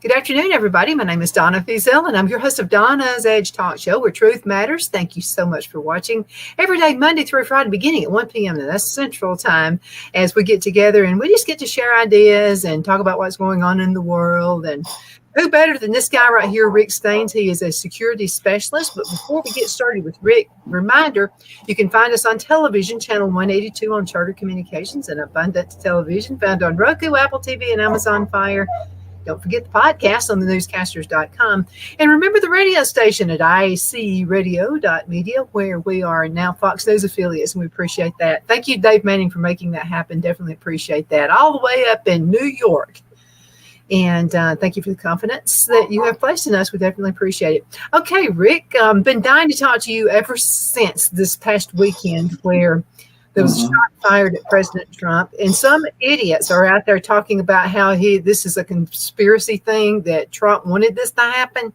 Good afternoon, everybody. My name is Donna Fiesel, and I'm your host of Donna's Edge Talk Show, where truth matters. Thank you so much for watching every day, Monday through Friday, beginning at 1 p.m. And that's Central Time, as we get together and we just get to share ideas and talk about what's going on in the world. And who better than this guy right here, Rick Staines? He is a security specialist. But before we get started with Rick, reminder, you can find us on television, channel 182 on Charter Communications and Abundance Television, found on Roku, Apple TV, and Amazon Fire. Don't forget the podcast on thenewscasters.com. And remember the radio station at icradio.media, where we are now Fox News affiliates, and we appreciate that. Thank you, Dave Manning, for making that happen. Definitely appreciate that. All the way up in New York. And thank you for the confidence that you have placed in us. We definitely appreciate it. Okay, Rick, been dying to talk to you ever since this past weekend where there was a shot fired at President Trump, and some idiots are out there talking about how this is a conspiracy thing, that Trump wanted this to happen.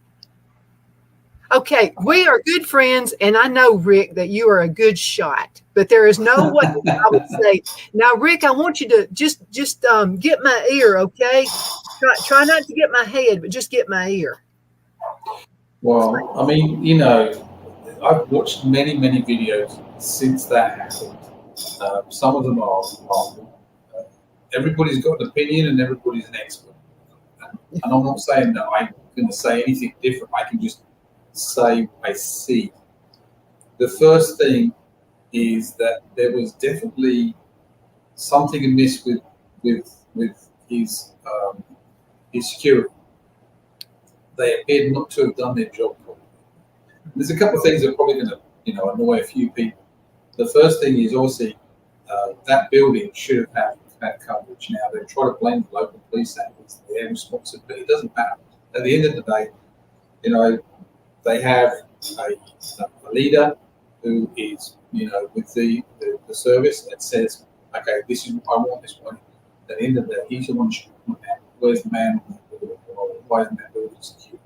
Okay, we are good friends, and I know, Rick, that you are a good shot, but there is no way I would say, now, Rick, I want you to just get my ear, okay? Try not to get my head, but just get my ear. Well, I mean, I've watched many videos since that happened. Some of them are everybody's got an opinion and everybody's an expert. And I'm not saying that I'm going to say anything different. I can just say I see. The first thing is that there was definitely something amiss with his security. They appeared not to have done their job properly. There's a couple of things that are probably going to annoy a few people. The first thing is obviously that building should have had coverage. Now they try to blame the local police saying it's their responsibility. It doesn't matter. At the end of the day, they have a leader who is with the service that says, okay, this is I want this one. At the end of the day, he's the one shooting out. Where's the man on that building? Why isn't that building secure?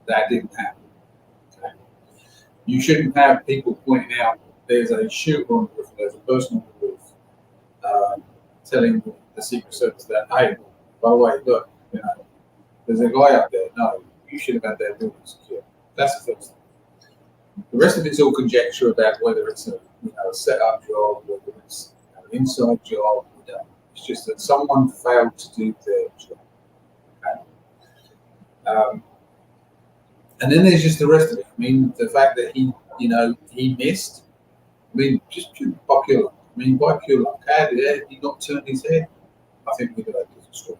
That didn't happen. Okay. You shouldn't have people pointing out there's a shooter on the roof, there's a person on the roof, telling the Secret Service that, hey, by the way, look, there's a guy up there. No, you should have had that building secure. That's the first thing. The rest of it's all conjecture about whether it's a set-up job, whether it's an inside job. It's just that someone failed to do their job. Okay? And then there's just the rest of it. I mean, the fact that he missed. I mean, just by pure luck. I mean, by pure luck, had he not turned his head, I think we would have had a different story.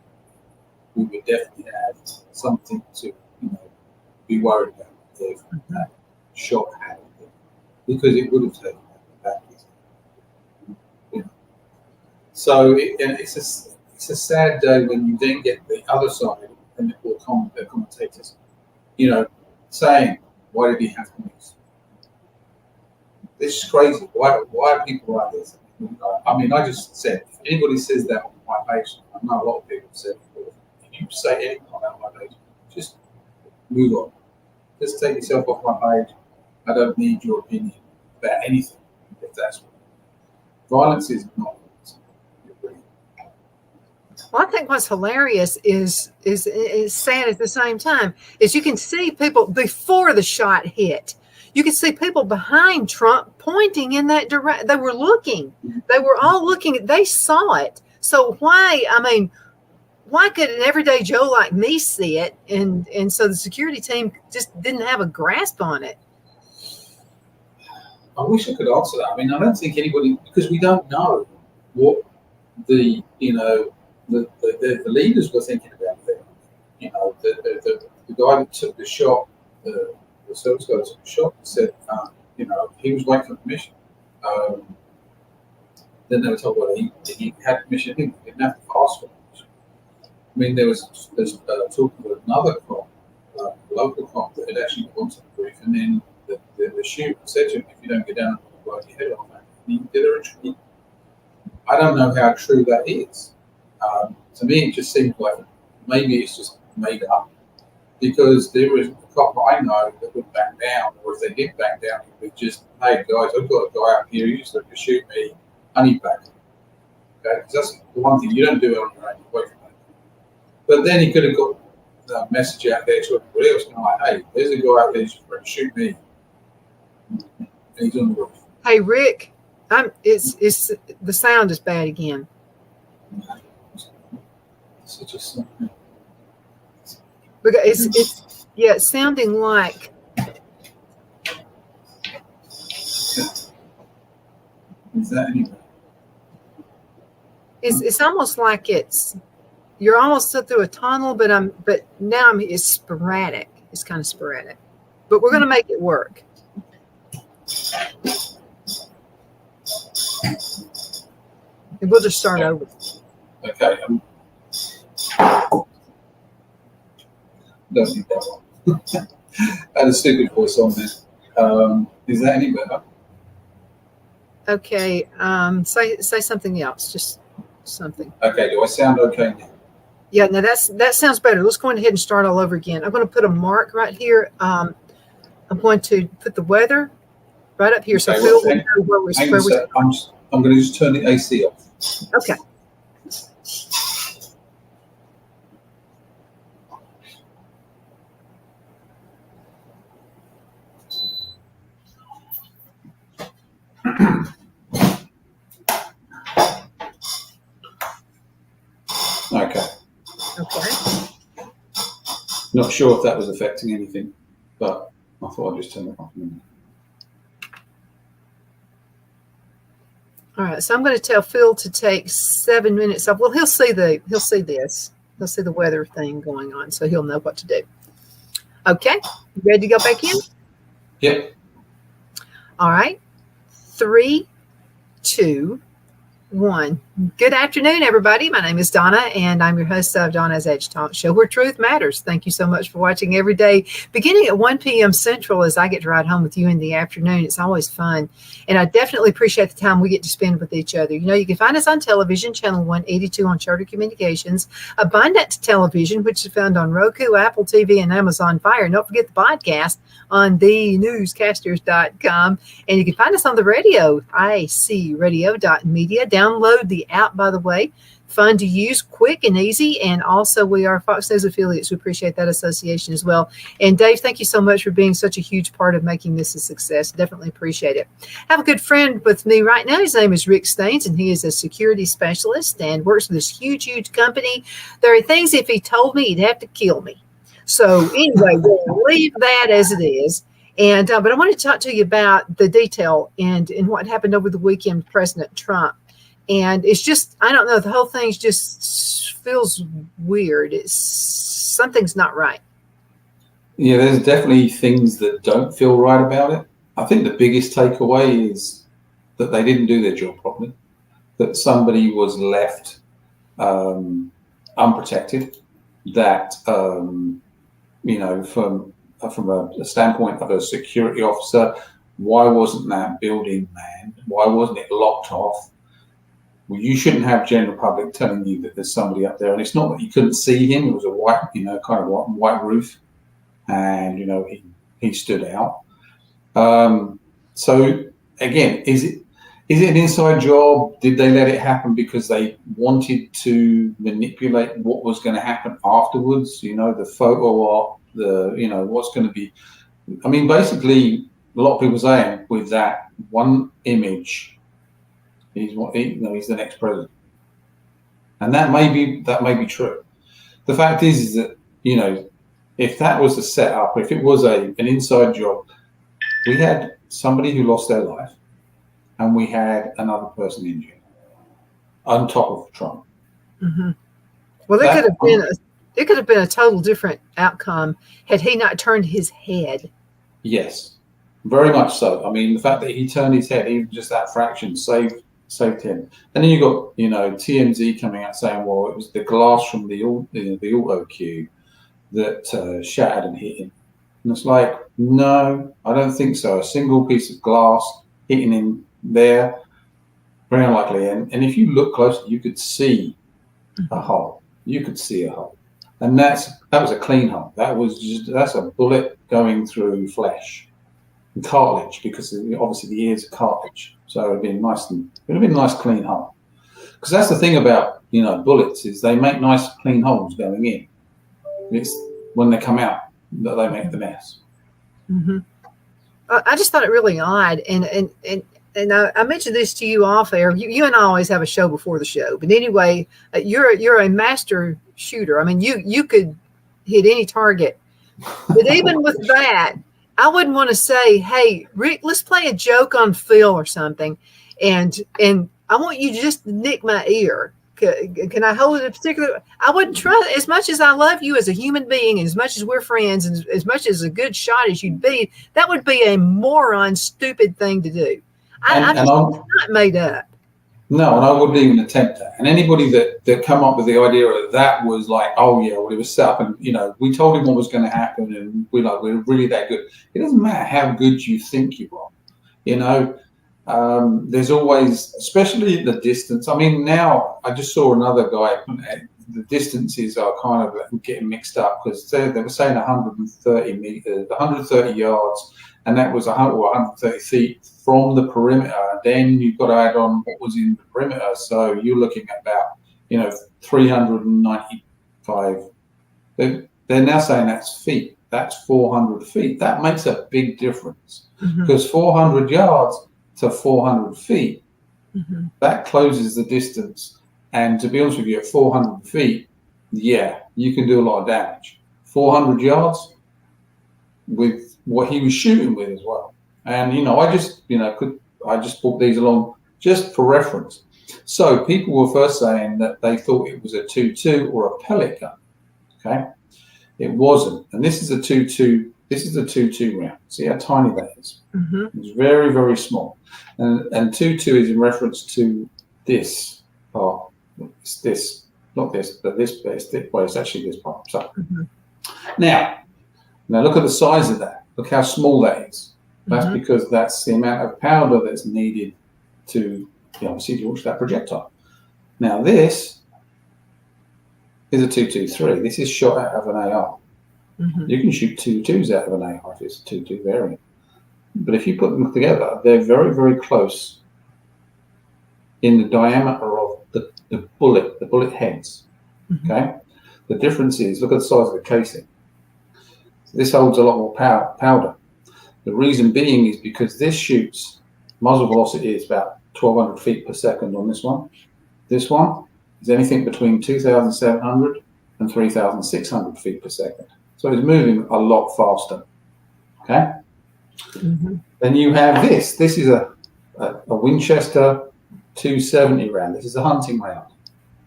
We would definitely have something to, be worried about if that shot had him, because it would have taken that back. So it's a sad day when you then get the other side and the commentators, saying, why did he have to miss? This is crazy. Why are people like this? I mean, I just said, if anybody says that on my page, I know a lot of people have said before, if you say anything on my page, just move on. Just take yourself off my page. I don't need your opinion about anything, if that's what. Violence is not. Well, I think what's hilarious is sad at the same time is you can see people before the shot hit. You can see people behind Trump pointing in that direction. They were looking. They were all looking. They saw it. So why could an everyday Joe like me see it? And so the security team just didn't have a grasp on it. I wish I could answer that. I mean, I don't think anybody, because we don't know what the leaders were thinking about there. The guy that took the shot, the service guy that took the shot, said, he was waiting for permission. Then they were told, well, he had permission, he didn't have to ask for permission. I mean, there's talk of another cop, local cop, that had actually gone to the brief, and then the shooter said to him, if you don't get down, I'll blow your head off. And he did a retreat. I don't know how true that is. To me, it just seems like maybe it's just made up, because there was a cop I know that would back down, or if they did back down, it would just, hey guys, I've got a guy out here who used to shoot me, I need backup. Okay, because that's the one thing you don't do it on your own, away from that. But then he could have got a message out there to everybody else. Like, hey, there's a guy out there who's trying to shoot me. And he's on the roof. Hey, Rick, it's the sound is bad again. Such a something. Because it's sounding like. Is that any better? It's almost like you're almost through a tunnel, but now it's sporadic. It's kind of sporadic, but we're going to make it work. And we'll just start over. Okay. Don't need that one. I had a stupid voice on there. Is that any better? Okay. Say something else. Just something. Okay. Do I sound okay now? Yeah. No, that sounds better. Let's go ahead and start all over again. I'm going to put a mark right here. I'm going to put the weather right up here, so Okay, Phil well, will know where hang on a sec. I'm going to just turn the AC off. Okay. Okay. Okay. Not sure if that was affecting anything, but I thought I'd just turn it off. All right. So I'm going to tell Phil to take 7 minutes off. Well, he'll see this. He'll see the weather thing going on, so he'll know what to do. Okay. You ready to go back in? Yep. All right. 3, 2, 1. Good afternoon, everybody. My name is Donna, and I'm your host of Donna's Edge Talk Show, where truth matters. Thank you so much for watching every day, beginning at 1 p.m. Central as I get to ride home with you in the afternoon. It's always fun, and I definitely appreciate the time we get to spend with each other. You know, you can find us on television, channel 182 on Charter Communications, Abundant Television, which is found on Roku, Apple TV, and Amazon Fire. And don't forget the podcast on thenewscasters.com, and you can find us on the radio, icradio.media. Download the app, by the way. Fun to use, quick and easy. And also, we are Fox News affiliates. We appreciate that association as well. And Dave, thank you so much for being such a huge part of making this a success. Definitely appreciate it. I have a good friend with me right now. His name is Rick Staines, and he is a security specialist and works with this huge company. There are things, if he told me, he'd have to kill me. So anyway, we'll leave that as it is. And but I want to talk to you about the detail and what happened over the weekend with President Trump. And it's just, I don't know, the whole thing just feels weird. Something's not right. Yeah, there's definitely things that don't feel right about it. I think the biggest takeaway is that they didn't do their job properly, that somebody was left unprotected, that, you know, from a standpoint of a security officer, why wasn't that building manned? Why wasn't it locked off? Well, you shouldn't have general public telling you that there's somebody up there. And it's not that you couldn't see him. It was a white, you know, kind of white roof. And, you know, he stood out. So, again, is it an inside job? Did they let it happen because they wanted to manipulate what was going to happen afterwards? You know, the photo op, you know, what's going to be. I mean, basically, a lot of people saying with that one image, he's the next president, and that may be true. The fact is that, you know, if that was the setup, if it was an inside job, we had somebody who lost their life, and we had another person injured on top of Trump. Mm-hmm. Well, it could have been a total different outcome had he not turned his head. Yes, very much so. I mean, the fact that he turned his head, even just that fraction, saved him. And then you got, you know, TMZ coming out saying, well, it was the glass from the auto cue that shattered and hit him. And it's like, no, I don't think so. A single piece of glass hitting him there, very unlikely. And if you look closely, you could see a hole. You could see a hole. And that was a clean hole. That's a bullet going through flesh and cartilage, because obviously the ears are cartilage. So it would have been a nice clean hole. Because that's the thing about, you know, bullets, is they make nice clean holes going in. when they come out that they make the mess. Mm-hmm. I just thought it really odd, and I mentioned this to you off air. You and I always have a show before the show, but anyway, you're a master shooter. I mean, you could hit any target, but even with that, I wouldn't want to say, "Hey, Rick, let's play a joke on Phil or something," and I want you to just nick my ear. Can I hold it a particular? I wouldn't try, as much as I love you as a human being, and as much as we're friends, and as much as a good shot as you'd be, that would be a moron, stupid thing to do. I'm not made up. No, and I wouldn't even attempt that. And anybody that come up with the idea of that was like, oh yeah, well it was set up, and we told him what was going to happen, and we're really that good. It doesn't matter how good you think you are, there's always, especially the distance. I mean, now I just saw another guy. The distances are kind of getting mixed up because they were saying 130 meters, 130 yards, and that was 130 feet from the perimeter. Then you've got to add on what was in the perimeter. So you're looking at about 395. They're now saying that's feet. That's 400 feet. That makes a big difference because 400 yards to 400 feet, that closes the distance. And to be honest with you, at 400 feet, yeah, you can do a lot of damage. 400 yards with what he was shooting with as well. And, I just brought these along just for reference. So people were first saying that they thought it was a 2.2 or a pellet gun. Okay. It wasn't. And this is a 2.2. This is a 2.2 round. See how tiny that is? It's very, very small. And 2.2 is in reference to this part. It's this, not this, but this bit. Well, it's actually this part. So now look at the size of that. Look how small that is. That's because that's the amount of powder that's needed to obviously launch that projectile. Now this is a 2.23. This is shot out of an AR. You can shoot 2.2s out of an AR if it's a 2.2 variant. But if you put them together, they're very, very close in the diameter of the bullet heads. Okay? The difference is, look at the size of the casing. This holds a lot more powder. The reason being is because this shoots, muzzle velocity is about 1,200 feet per second on this one. This one is anything between 2,700 and 3,600 feet per second. So it's moving a lot faster. Okay? Then you have this. This is a Winchester 270 round. This is a hunting round.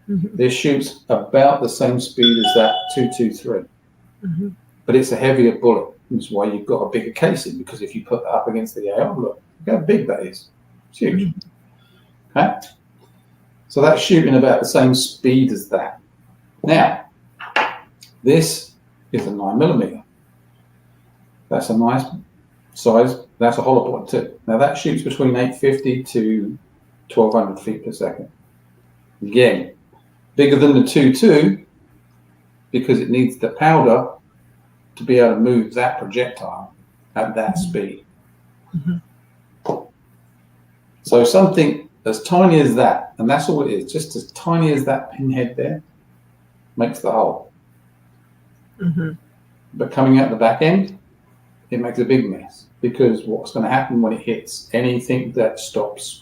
This shoots about the same speed as that 223. But it's a heavier bullet. That's why you've got a bigger casing, because if you put that up against the AR, look how big that is. It's huge. Okay? So that's shooting about the same speed as that. Now, this is a 9mm. That's a nice size. That's a hollow point too. Now that shoots between 850 to 1,200 feet per second. Again, bigger than the 2.2 because it needs the powder to be able to move that projectile at that speed. So something as tiny as that, and that's all it is, just as tiny as that pinhead there, makes the hole. But coming out the back end, it makes a big mess, because what's going to happen when it hits anything that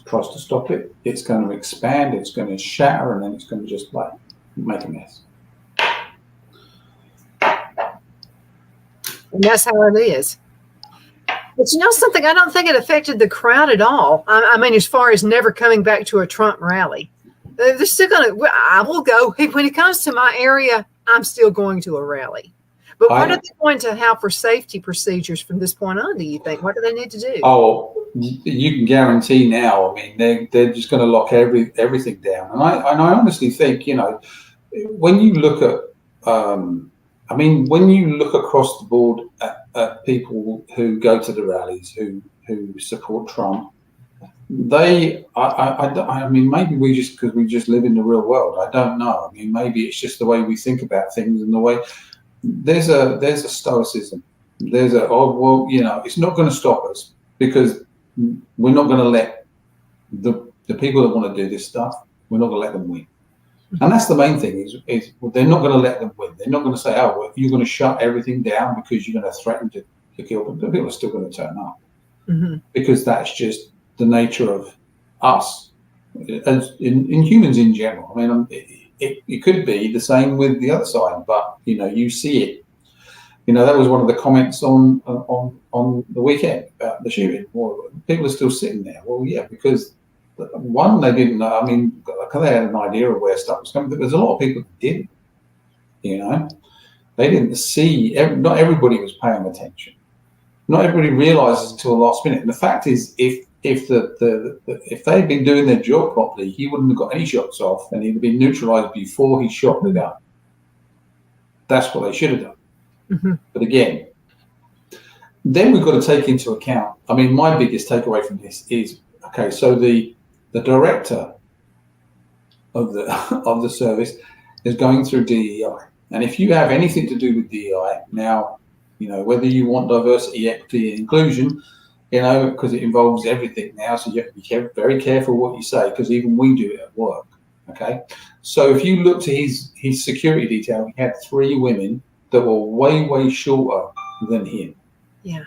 tries to stop it, it's going to expand, it's going to shatter, and then it's going to just like make a mess. And that's how it is. But something, I don't think it affected the crowd at all. I mean, as far as never coming back to a Trump rally. They're still going to, I will go. When it comes to my area, I'm still going to a rally. But what are they going to have for safety procedures from this point on, do you think? What do they need to do? Oh, you can guarantee now. I mean, they're just going to lock everything down. And I honestly think, when you look at, when you look across the board at people who go to the rallies, who support Trump, maybe because we just live in the real world. I don't know. I mean, maybe it's just the way we think about things and the way there's a stoicism. There's it's not going to stop us, because we're not going to let the people that want to do this stuff, we're not going to let them win. And that's the main thing is they're not going to let them win. They're not going to say, oh, well, you're going to shut everything down because you're going to threaten to kill them. But people are still going to turn up because that's just the nature of us as in humans in general. I mean, it could be the same with the other side, but you see it. That was one of the comments on the weekend about the shooting. Well, people are still sitting there. Well, yeah, because one, they didn't know. I mean, they had an idea of where stuff was coming. There's a lot of people that didn't. They didn't see. Not everybody was paying attention. Not everybody realizes until the last minute. And the fact is, if they'd been doing their job properly, he wouldn't have got any shots off, and he'd have been neutralized before he shot the gun. That's what they should have done. But again, then we've got to take into account. I mean, my biggest takeaway from this is, okay, so the director of the service is going through DEI, and if you have anything to do with DEI now, whether you want diversity, equity, and inclusion, because it involves everything now, so you have to be very careful what you say, because even we do it at work. Okay, so if you look to his security detail, he had 3 women that were way shorter than him. Yeah.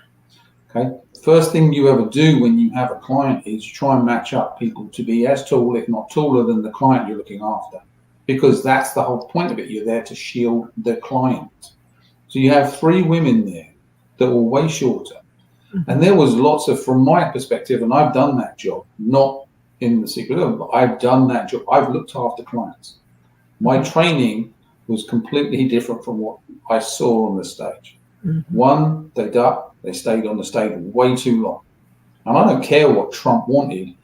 Okay. First thing you ever do when you have a client is try and match up people to be as tall, if not taller, than the client you're looking after, because that's the whole point of it. You're there to shield the client. So you have 3 women there that were way shorter, and there was lots of, from my perspective, and I've done that job, not in the secret, but I've done that job. I've looked after clients. My training was completely different from what I saw on the stage. One, they ducked, they stayed on the stage way too long. And I don't care what Trump wanted.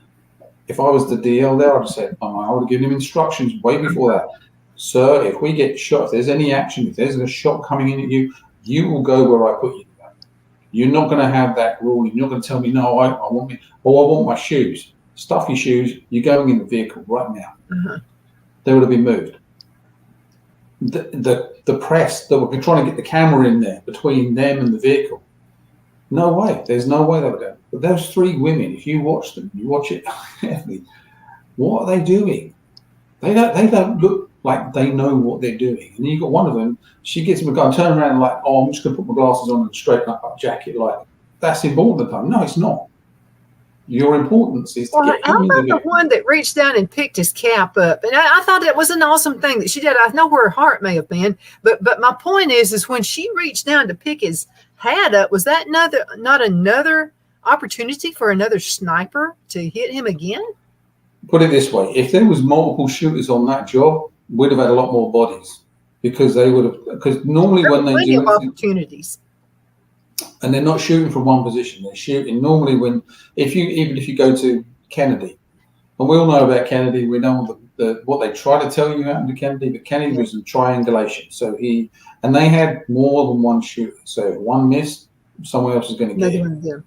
If I was the DL there, I'd have said, I would have given him instructions way before that. Sir, if we get shot, if there's any action, if there's a shot coming in at you, you will go where I put you. You're not going to have that rule. You're not going to tell me, no, I want my shoes. Stuff your shoes. You're going in the vehicle right now. They would have been moved. The press that were trying to get the camera in there between them and the vehicle. No way. There's no way they would go. But those 3 women, if you watch them, you watch it carefully. What are they doing? They don't look like they know what they're doing. And you got one of them. She gets him a gun, turn around and like, oh, I'm just going to put my glasses on and straighten up my jacket. Like, that's important. No, it's not. Your importance is to get him in the vehicle. How about the one that reached down and picked his cap up? And I thought that was an awesome thing that she did. I know where her heart may have been, but my point is when she reached down to pick his hat up, was that not another opportunity for another sniper to hit him again? Put it this way: if there was multiple shooters on that job, we'd have had a lot more bodies, because they would have. Because normally when they do opportunities. And they're not shooting from one position. They're shooting normally even if you go to Kennedy, and we all know about Kennedy. We know what they try to tell you happened to Kennedy, but Kennedy was in triangulation. So they had more than one shooter. So if one missed, someone else is going to get it.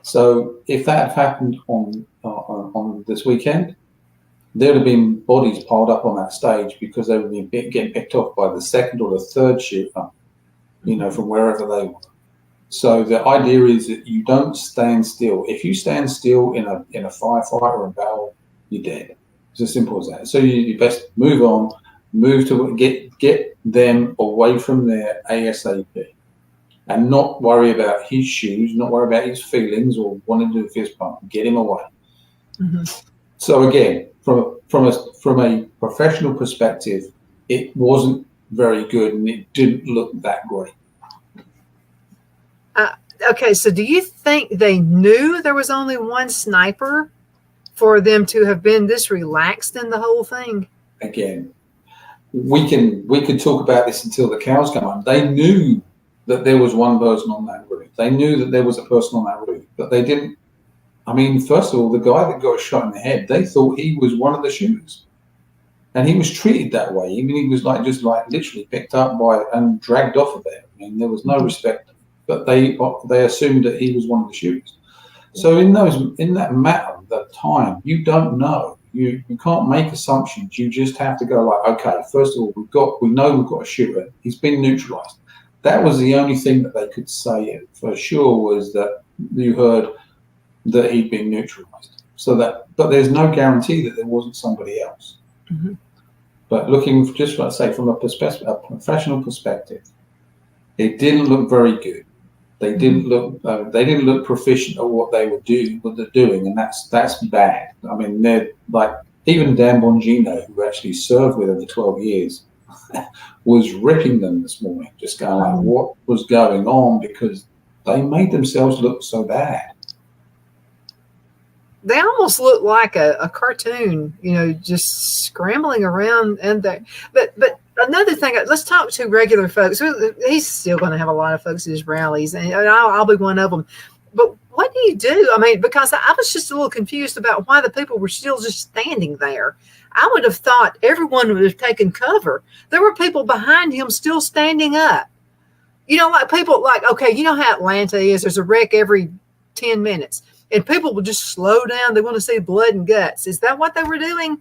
So if that had happened on this weekend, there would have been bodies piled up on that stage, because they would be getting picked off by the 2nd or the 3rd shooter, from wherever they were. So the idea is that you don't stand still. If you stand still in a firefight or a battle, you're dead. It's as simple as that. So you best move on, move to get them away from there ASAP, and not worry about his shoes, not worry about his feelings or wanting to do a fist bump. Get him away. So again, from a professional perspective, it wasn't very good, and it didn't look that great. Okay, so do you think they knew there was only one sniper for them to have been this relaxed in the whole thing? Again, we could talk about this until the cows come home. They knew that there was one person on that route. They knew that there was a person on that route, but they didn't. I mean, first of all, the guy that got shot in the head, they thought he was one of the shooters, and he was treated that way. Even he was just literally picked up and dragged off of there. I mean, there was no respect. But they assumed that he was one of the shooters. So in that matter, that time, you don't know. You can't make assumptions. You just have to go okay, first of all, we know we've got a shooter. He's been neutralized. That was the only thing that they could say for sure, was that you heard that he'd been neutralized. But there's no guarantee that there wasn't somebody else. But looking, just like I say, from a professional perspective, it didn't look very good. They didn't look proficient at what they were doing, and that's bad. I mean, they're like, even Dan Bongino, who actually served with them for 12 years, was ripping them this morning, just going like, what was going on? Because they made themselves look so bad. They almost look like a cartoon, just scrambling around and there. But another thing, let's talk to regular folks. He's still going to have a lot of folks at his rallies, and I'll be one of them. But what do you do? I mean, because I was just a little confused about why the people were still just standing there. I would have thought everyone would have taken cover. There were people behind him still standing up. Like people okay, you know how Atlanta is. There's a wreck every 10 minutes. And people will just slow down. They want to see blood and guts. Is that what they were doing?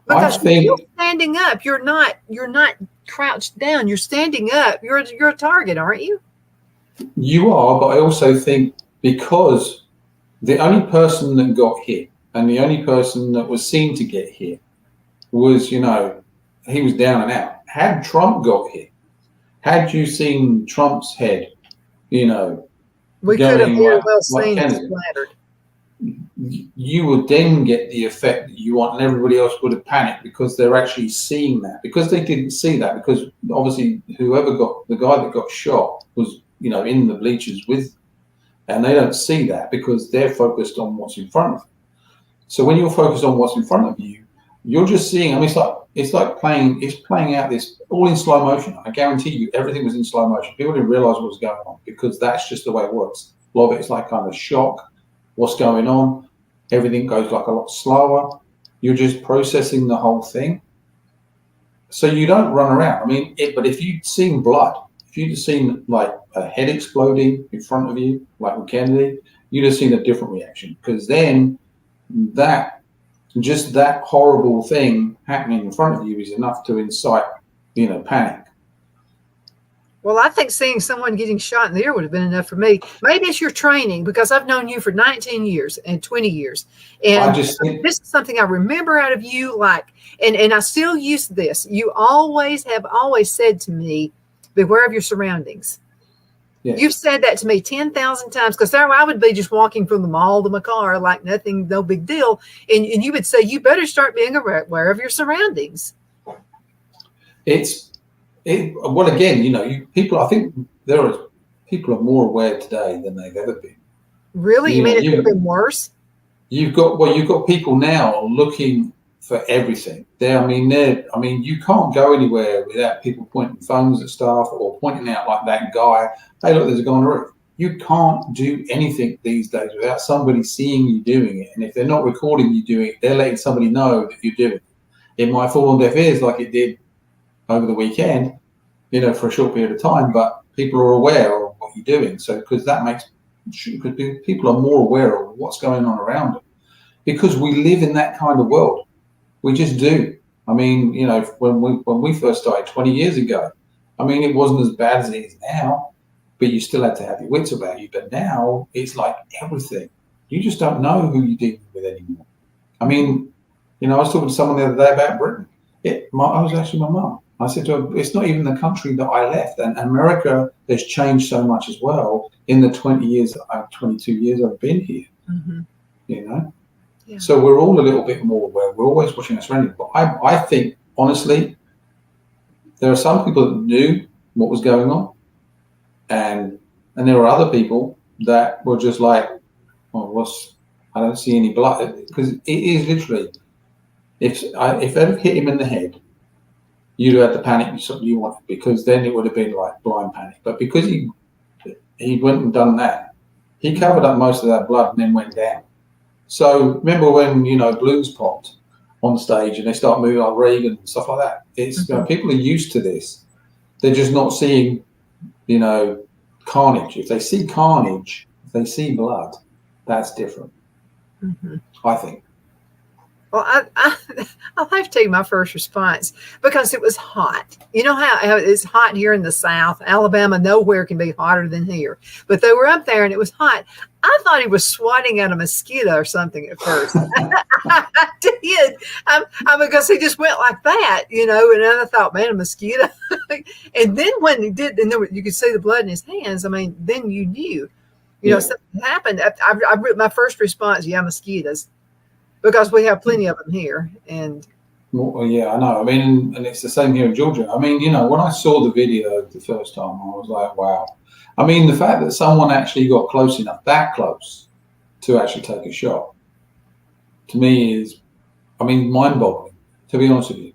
Because you're standing up. You're not crouched down. You're standing up. You're a target, aren't you? You are, but I also think because the only person that got hit and the only person that was seen to get hit was, he was down and out. Had Trump got hit, had you seen Trump's head, we could have very well seen it splattered. You would then get the effect that you want, and everybody else would have panicked because they're actually seeing that. Because they didn't see that, because obviously the guy that got shot was, in the bleachers with them, and they don't see that because they're focused on what's in front of them. So when you're focused on what's in front of you, you're just seeing. I mean, it's like playing out this all in slow motion. I guarantee you, everything was in slow motion. People didn't realize what was going on because that's just the way it works. A lot of it's like kind of shock. What's going on? Everything goes like a lot slower. You're just processing the whole thing. So you don't run around. I mean, but if you'd seen blood, if you'd seen like a head exploding in front of you, like with Kennedy, you'd have seen a different reaction, because then that horrible thing happening in front of you is enough to incite, panic. Well, I think seeing someone getting shot in the ear would have been enough for me. Maybe it's your training, because I've known you for 19 years and 20 years. And this is something I remember out of you, and I still use this. You have always said to me, beware of your surroundings. Yes. You've said that to me 10,000 times, because I would be just walking from the mall to my car like nothing, no big deal. And you would say, you better start being aware of your surroundings. Well, again, people, I think people are more aware today than they've ever been. Really? You mean it could have been worse? You've got people now looking for everything. You can't go anywhere without people pointing phones at staff or pointing out, like that guy, hey, look, there's a guy on the roof. You can't do anything these days without somebody seeing you doing it. And if they're not recording you doing it, they're letting somebody know that you're doing it. It might fall on deaf ears like it did over the weekend, for a short period of time, but people are aware of what you're doing. So, because people are more aware of what's going on around them, because we live in that kind of world. We just do. I mean, when we first started 20 years ago, I mean, it wasn't as bad as it is now, but you still had to have your wits about you. But now it's like everything. You just don't know who you're dealing with anymore. I mean, I was talking to someone the other day about Britain. I was actually my mum. I said to her, it's not even the country that I left. And America has changed so much as well in the 22 years I've been here, Yeah. So we're all a little bit more aware. We're always watching our surroundings. But I think, honestly, there are some people that knew what was going on. And there were other people that were just like, I don't see any blood. Because it is literally, if it hit him in the head, you'd have had the panic you wanted, because then it would have been like blind panic. But because he went and done that, he covered up most of that blood and then went down. So remember when, blues popped on stage and they start moving like Reagan and stuff like that. It's people are used to this. They're just not seeing, carnage. If they see carnage, if they see blood, that's different. I think. Well, I'll have to tell you my first response because it was hot. You know how it's hot here in the South. Alabama, nowhere can be hotter than here. But they were up there and it was hot. I thought he was swatting at a mosquito or something at first. I did. Because he just went like that, and then I thought, man, a mosquito. And then when he did, and then you could see the blood in his hands. I mean, then you knew, something happened. My first response, yeah, mosquitoes. Because we have plenty of them here, and well, yeah, I know. I mean, and it's the same here in Georgia. I mean, when I saw the video the first time, I was like, wow. I mean, the fact that someone actually got close enough, that close, to actually take a shot, to me is, mind-boggling. To be honest with you.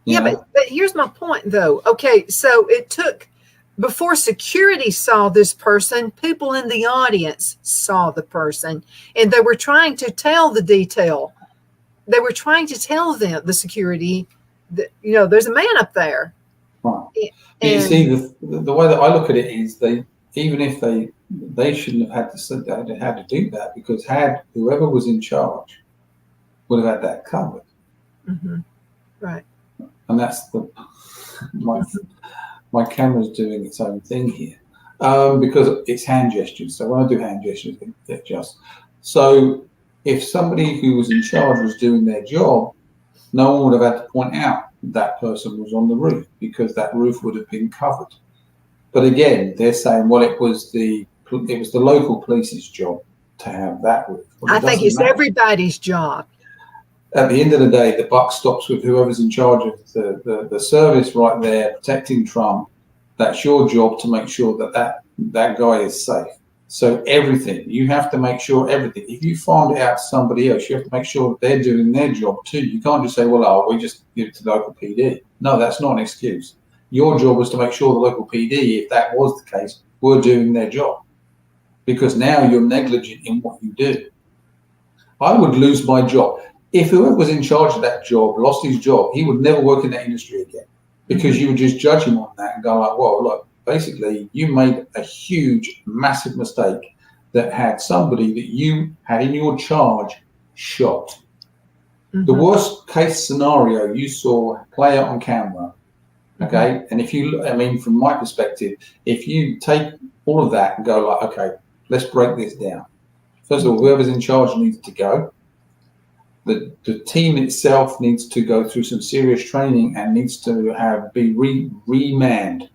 Yeah, but here's my point, though. Okay, so it took. Before security saw this person, people in the audience saw the person, and they were trying to tell the detail. They were trying to tell them, the security, that, there's a man up there. Right. You see, the way that I look at it is even if they shouldn't have had to do that, because had whoever was in charge would have had that covered. Mm-hmm. Right. And that's my camera's doing its own thing here because it's hand gestures. So when I do hand gestures, it adjusts. So if somebody who was in charge was doing their job, no one would have had to point out that person was on the roof because that roof would have been covered. But again, they're saying, well, it was the local police's job to have that roof. Well, I think it's everybody's job. At the end of the day, the buck stops with whoever's in charge of the service right there protecting Trump. That's your job to make sure that guy is safe. So everything, you have to make sure everything. If you farm it out to somebody else, you have to make sure that they're doing their job too. You can't just say, well, we just give it to the local PD. No, that's not an excuse. Your job was to make sure the local PD, if that was the case, were doing their job. Because now you're negligent in what you do. I would lose my job. If whoever was in charge of that job lost his job, he would never work in that industry again, because you would just judge him on that and go like, well, look, basically you made a huge, massive mistake that had somebody that you had in your charge shot. Mm-hmm. The worst case scenario you saw play out on camera, okay? And if you, from my perspective, if you take all of that and go like, okay, let's break this down. First of all, whoever's in charge needs to go. The team itself needs to go through some serious training and needs to be remanned.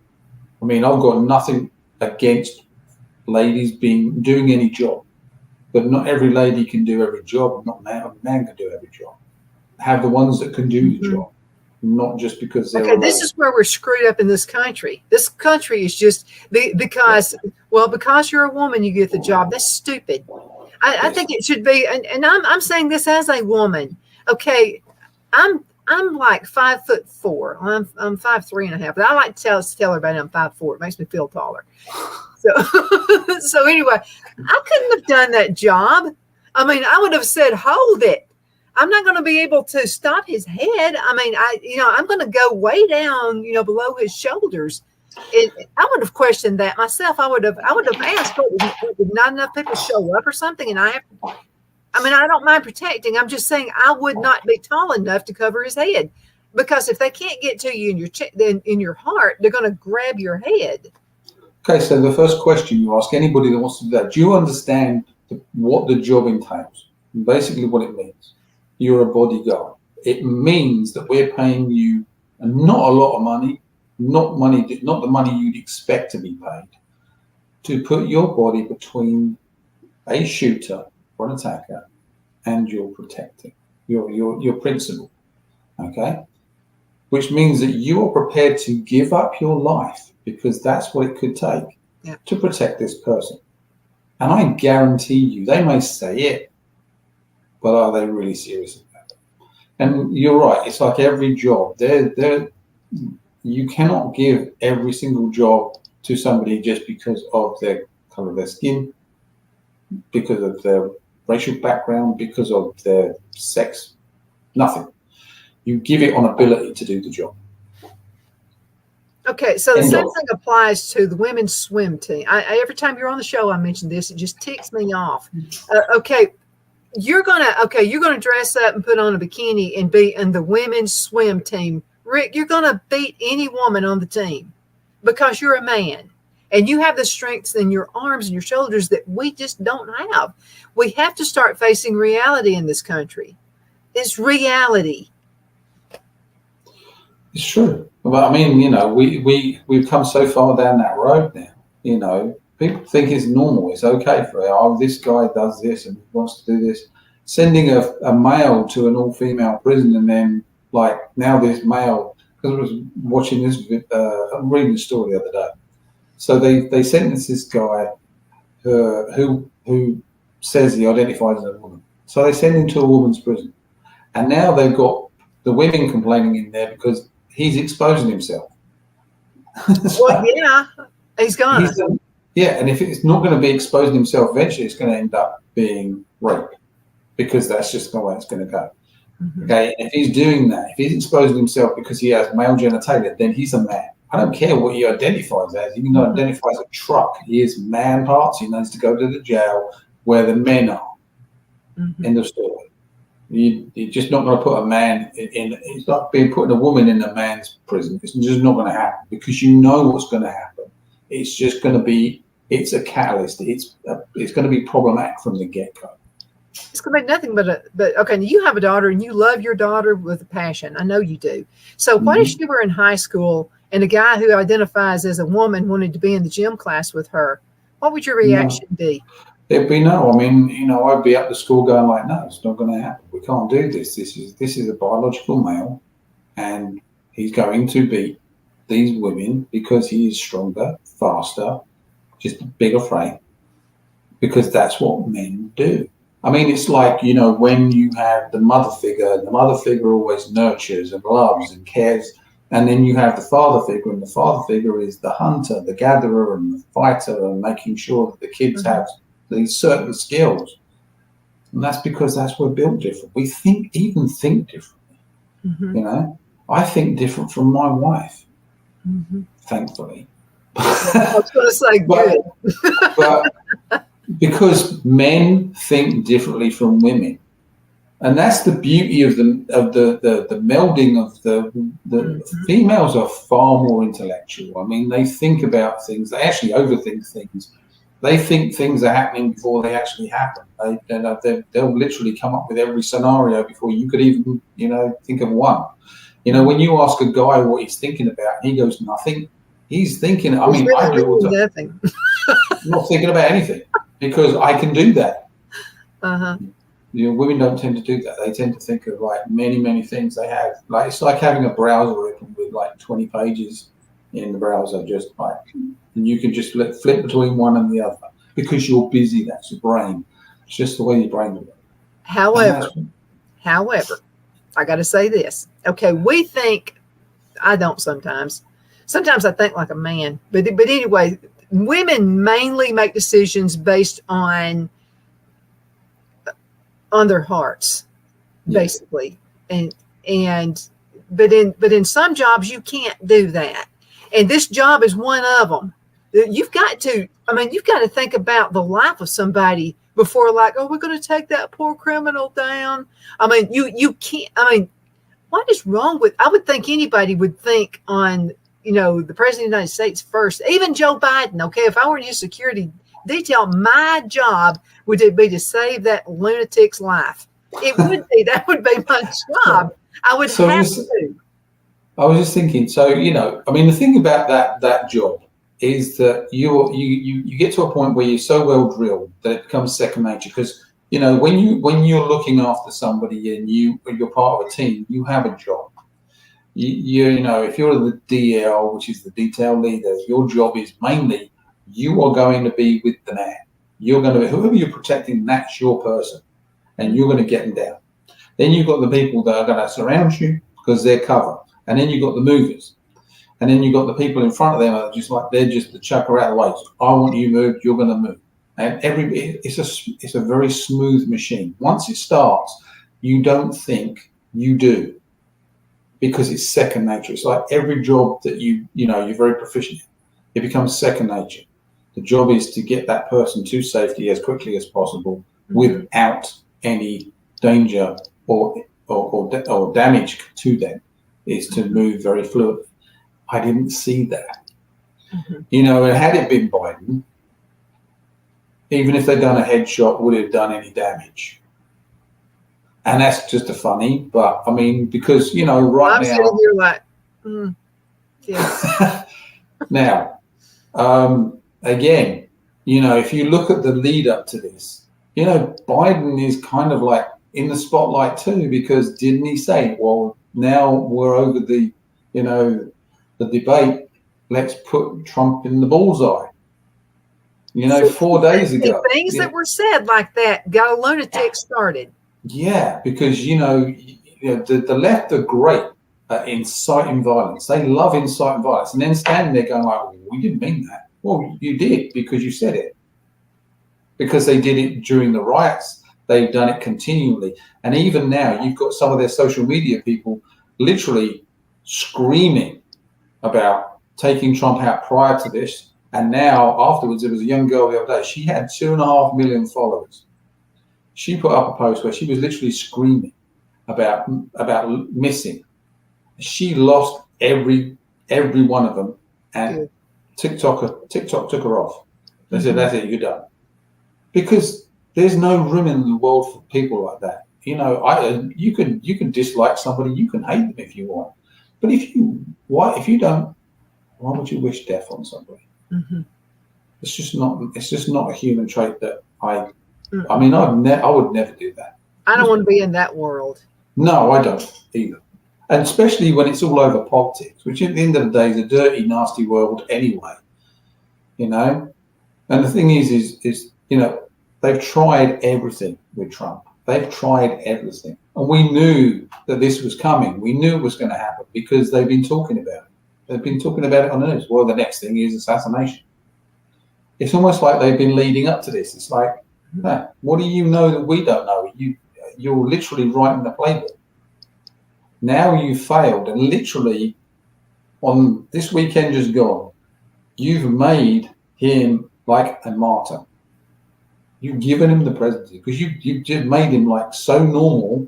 I've got nothing against ladies doing any job, but not every lady can do every job. Not every man can do every job. Have the ones that can do the job, not just because they're. Okay, this is where we're screwed up in this country. This country is just because you're a woman, you get the job. That's stupid. I think it should be, and I'm saying this as a woman. Okay, I'm like 5'4". I'm 5'3.5", but I like to tell everybody I'm 5'4". It makes me feel taller. So anyway, I couldn't have done that job. I would have said, hold it. I'm not going to be able to stop his head. I'm going to go way down, below his shoulders. I would have questioned that myself. I would have asked, did not enough people show up or something? And I don't mind protecting. I'm just saying I would not be tall enough to cover his head, because if they can't get to you in your heart, they're going to grab your head. Okay, so the first question you ask anybody that wants to do that: do you understand what the job entails? Basically, what it means. You're a bodyguard. It means that we're paying you not a lot of money. Not the money you'd expect to be paid, to put your body between a shooter or an attacker and your protector, your principal, okay? Which means that you are prepared to give up your life, because that's what it could take to protect this person. And I guarantee you, they may say it, but are they really serious about it? And you're right, it's like every job. You cannot give every single job to somebody just because of their color of their skin, because of their racial background, because of their sex. Nothing. You give it on ability to do the job. Okay, so the same thing applies to the women's swim team. Every time you're on the show, I mention this. It just ticks me off. Okay, you're gonna dress up and put on a bikini and be in the women's swim team. Rick, you're gonna beat any woman on the team because you're a man and you have the strengths in your arms and your shoulders that we just don't have. We have to start facing reality in this country. It's reality. It's true. But I mean, we've come so far down that road now. People think it's normal. It's okay for it. Oh, this guy does this and wants to do this. Sending a male to an all-female prison, and then now this male, because I was watching this, I'm reading the story the other day. So they sentenced this guy who says he identifies as a woman. So they send him to a woman's prison, and now they've got the women complaining in there because he's exposing himself. Well, yeah, he's gonna. Yeah, and if it's not going to be exposing himself, eventually it's going to end up being rape, because that's just the way it's going to go. Mm-hmm. Okay, and if he's doing that, if he's exposing himself because he has male genitalia, then he's a man. I don't care what he identifies as. He can identify as a truck. He has man parts. He needs to go to the jail where the men are. Mm-hmm. End of story. You're just not going to put a man in. It's like being putting a woman in a man's prison. It's just not going to happen, because you know what's going to happen. It's just going to be. It's a catalyst. It's going to be problematic from the get-go. It's going to be nothing but okay. You have a daughter, and you love your daughter with a passion. I know you do. So, what if she were in high school and a guy who identifies as a woman wanted to be in the gym class with her? What would your reaction be? It'd be no. I mean, I'd be up to school going like, no, it's not going to happen. We can't do this. This is a biological male, and he's going to beat these women because he is stronger, faster, just a bigger frame, because that's what men do. I mean, it's like, when you have the mother figure always nurtures and loves and cares. And then you have the father figure, and the father figure is the hunter, the gatherer, and the fighter, and making sure that the kids have these certain skills. And that's because that's we're built different. We think differently. Mm-hmm. I think different from my wife, thankfully. I was going to say good. but because men think differently from women, and that's the beauty of the melding of the females are far more intellectual. I mean, they think about things. They actually overthink things. They think things are happening before they actually happen. They'll literally come up with every scenario before you could even think of one. When you ask a guy what he's thinking about, he goes nothing. He's thinking. I mean, I do nothing. I'm not thinking about anything because I can do that. Women don't tend to do that. They tend to think of many, many things they have. It's like having a browser open with 20 pages in the browser, and you can just flip between one and the other because you're busy. That's your brain. It's just the way your brain works. However, I got to say this. Okay, we think. I don't sometimes. Sometimes I think like a man, but anyway, women mainly make decisions based on their hearts, basically, but in some jobs you can't do that, and this job is one of them. You've got to think about the life of somebody before, we're going to take that poor criminal down. I mean, you can't. I mean, what is wrong with? I would think anybody would think on. The president of the United States first, even Joe Biden. Okay, if I were in his security detail, my job would be to save that lunatic's life. It would be. That would be my job. I would have to. I was just thinking. So the thing about that job is that you get to a point where you're so well drilled that it becomes second nature. Because when you're looking after somebody and you're part of a team, you have a job. If you're the DL, which is the detail leader, your job is mainly you are going to be with the man. You're going to be whoever you're protecting. That's your person, and you're going to get them down. Then you've got the people that are going to surround you because they're cover, and then you've got the movers, and then you've got the people in front of them that are they're just the chucker out of the way. So I want you moved. You're going to move, and it's a very smooth machine. Once it starts, you don't think, you do. Because it's second nature. It's like every job that you're very proficient in. It becomes second nature. The job is to get that person to safety as quickly as possible without any danger or damage to them is to move very fluidly. I didn't see that. You know, and had it been Biden, even if they'd done a headshot, would it have done any damage? And that's just a funny, but I mean, because, you know, right I'm now. sitting here like, yeah. Now, again, you know, if you look at the lead up to this, you know, Biden is kind of like in the spotlight too, because didn't he say, well, now we're over the, you know, the debate, let's put Trump in the bullseye. You know, 4 days ago. Things that were said like that got a lunatic started. Yeah, because, you know the left are great at inciting violence. They love inciting violence. And then standing there going like, well, we didn't mean that. Well, you did because you said it. Because they did it during the riots. They've done it continually. And even now, you've got some of their social media people literally screaming about taking Trump out prior to this. And now, afterwards, there was a young girl the other day. She had 2.5 million followers. She put up a post where she was literally screaming about missing. She lost every one of them, and TikTok took her off. They said, "That's it, you're done." Because there's no room in the world for people like that. You know, you can dislike somebody, you can hate them if you want, but if you don't, why would you wish death on somebody? It's just not a human trait that I mean, I would never do that. I don't want to be in that world. No, I don't either. And especially when it's all over politics, which at the end of the day is a dirty, nasty world anyway. You know? And the thing is, you know, they've tried everything with Trump. They've tried everything. And we knew that this was coming. We knew it was going to happen because they've been talking about it. They've been talking about it on the news. Well, the next thing is assassination. It's almost like they've been leading up to this. It's like, what do you know that we don't know? You're literally writing the playbook. Now you failed, and literally on this weekend just gone, you've made him like a martyr. You've given him the presidency because you just made him like so normal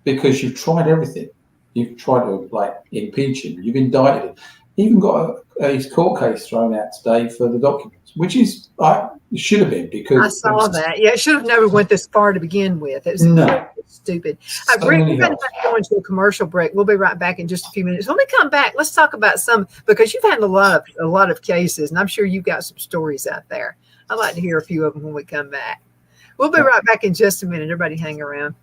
because you've tried everything. You've tried to like impeach him. You've indicted him. He even got his court case thrown out today for the documents, which is it should have been because I saw that. Yeah, it should have never went this far to begin with. It was stupid. Rick, we're going to go into a commercial break. We'll be right back in just a few minutes. When we come back, let's talk about some, because you've had a lot of cases, and I'm sure you've got some stories out there. I'd like to hear a few of them when we come back. We'll be right back in just a minute. Everybody hang around.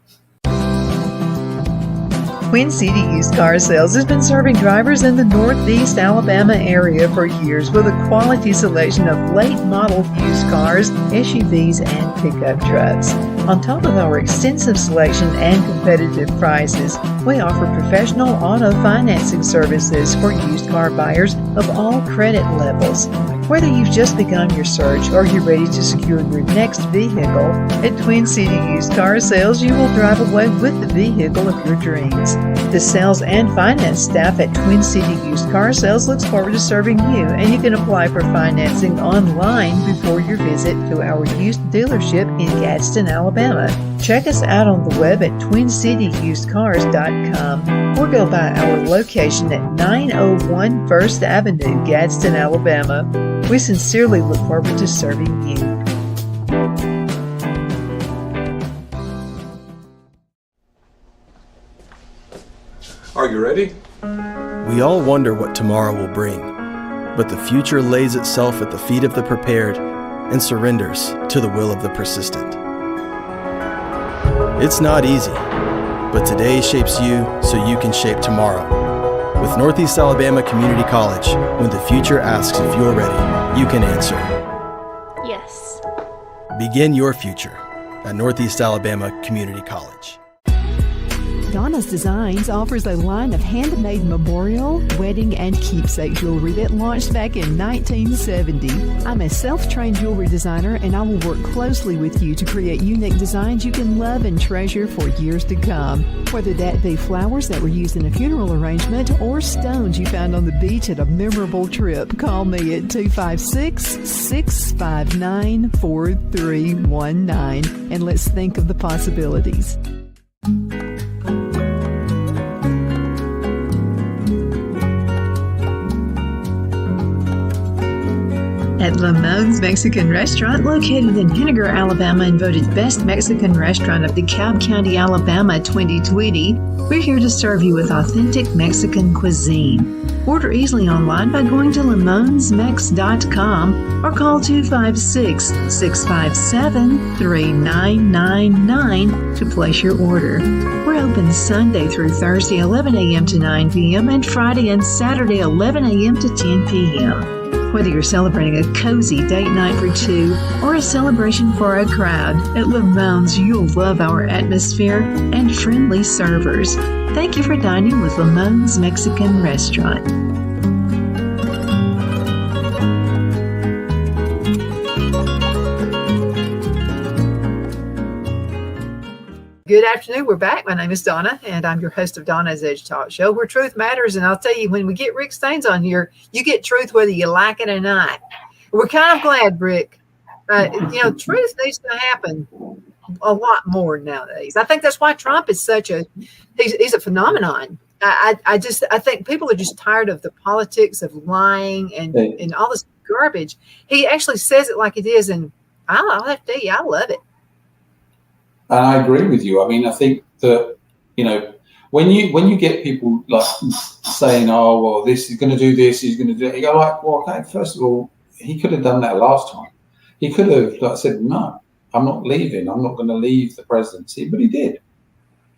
Twin City Used Car Sales has been serving drivers in the Northeast Alabama area for years with a quality selection of late model used cars, SUVs, and pickup trucks. On top of our extensive selection and competitive prices, we offer professional auto financing services for used car buyers of all credit levels. Whether you've just begun your search or you're ready to secure your next vehicle, at Twin City Used Car Sales, you will drive away with the vehicle of your dreams. The sales and finance staff at Twin City Used Car Sales looks forward to serving you, and you can apply for financing online before your visit to our used dealership in Gadsden, Alabama. Check us out on the web at twincityusedcars.com or go by our location at 901 First Avenue, Gadsden, Alabama. We sincerely look forward to serving you. Are you ready? We all wonder what tomorrow will bring, but the future lays itself at the feet of the prepared and surrenders to the will of the persistent. It's not easy, but today shapes you so you can shape tomorrow. With Northeast Alabama Community College, when the future asks if you're ready, you can answer yes. Begin your future at Northeast Alabama Community College. Donna's Designs offers a line of handmade memorial, wedding, and keepsake jewelry that launched back in 1970. I'm a self-trained jewelry designer, and I will work closely with you to create unique designs you can love and treasure for years to come. Whether that be flowers that were used in a funeral arrangement or stones you found on the beach at a memorable trip, call me at 256-659-4319 and let's think of the possibilities. At Lamone's Mexican Restaurant, located in Henniger, Alabama, and voted Best Mexican Restaurant of DeKalb County, Alabama 2020, we're here to serve you with authentic Mexican cuisine. Order easily online by going to lamonsmex.com or call 256-657-3999 to place your order. We're open Sunday through Thursday, 11 a.m. to 9 p.m. and Friday and Saturday, 11 a.m. to 10 p.m. Whether you're celebrating a cozy date night for two or a celebration for a crowd, at Lamone's you'll love our atmosphere and friendly servers. Thank you for dining with Lamone's Mexican Restaurant. Good afternoon. We're back. My name is Donna, and I'm your host of Donna's Edge Talk Show, where truth matters. And I'll tell you, when we get Rick Staines on here, you get truth whether you like it or not. We're kind of glad, Rick. Truth needs to happen a lot more nowadays. I think that's why Trump is he's a phenomenon. I think people are just tired of the politics of lying and all this garbage. He actually says it like it is, and I'll have to tell you, I love it. And I agree with you. I mean, I think that, when you get people like saying, oh, well, this is going to do this, he's going to do it, you go like, well, okay, first of all, he could have done that last time. He could have said, no, I'm not leaving. I'm not going to leave the presidency, but he did.